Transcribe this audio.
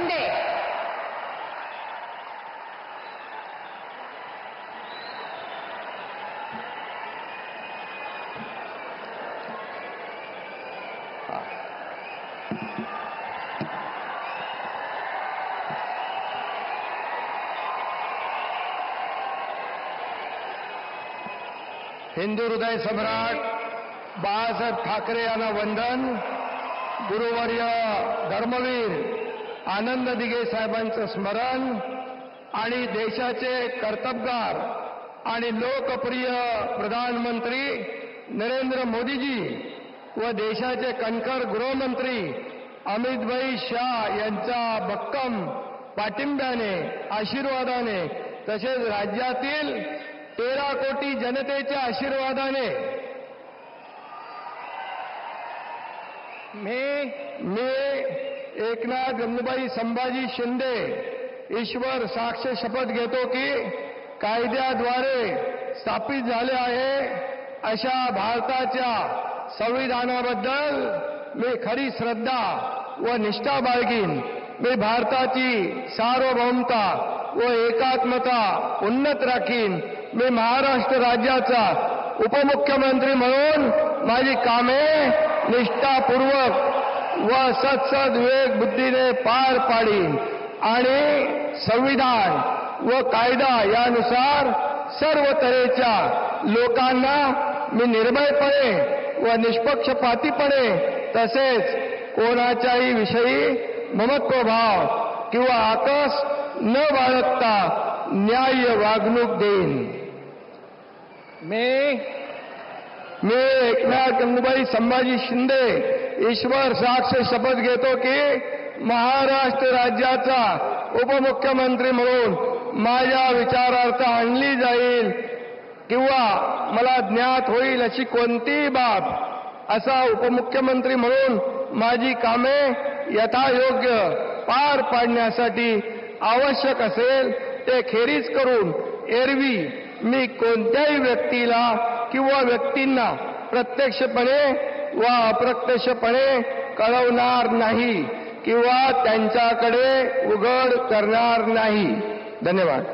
शिंदे. हिंदू हृदय सम्राट बाळासाहेब ठाकरे यांना वंदन. गुरुवर्य धर्मवीर आनंद दिघे साहेबांचं स्मरण आणि देशाचे कर्तबगार आणि लोकप्रिय प्रधानमंत्री नरेंद्र मोदीजी व देशाचे कणखर गृहमंत्री अमितभाई शाह यांच्या भक्कम पाठिंब्याने आशीर्वादाने तसेच राज्यातील 13 कोटी जनतेच्या आशीर्वादाने मी एकनाथ गंगूबाई संभाजी शिंदे ईश्वर साक्ष शपथ घेतो की कायद्याद्वारे स्थापित झाले आहे अशा भारताच्या संविधानाबद्दल मी खरी श्रद्धा व निष्ठा बाळगीन. मी भारताची सार्वभौमता व एकात्मता उन्नत राखीन. मी महाराष्ट्र राज्याचा उपमुख्यमंत्री म्हणून माझी कामे निष्ठापूर्वक व सत्सद विवेक बुद्धीने पार पाडीन आणि संविधान व कायदा यानुसार सर्व तऱ्हेच्या लोकांना मी निर्भयपणे व निष्पक्षपातीपणे तसेच कोणाच्याही विषयी ममत्वभाव किंवा आकस न बाळगता न्याय्य वागणूक देईन. मी एकनाथ गंगूबाई संभाजी शिंदे ईश्वर साक्ष शपथ घेतो की महाराष्ट्र राज्याचा उपमुख्यमंत्री म्हणून माझ्या विचारार्थ आणली जाईल किंवा मला ज्ञात होईल अशी कोणतीही बाब असा उपमुख्यमंत्री म्हणून माझी कामे यथायोग्य पार पाडण्यासाठी आवश्यक असेल ते खेरीज करून एरवी मी कोणत्याही व्यक्तीला किंवा व्यक्तींना प्रत्यक्षपणे व अप्रत्यक्षपणे कळवणार नाही किंवा त्यांच्याकडे उघड करणार नाही. धन्यवाद.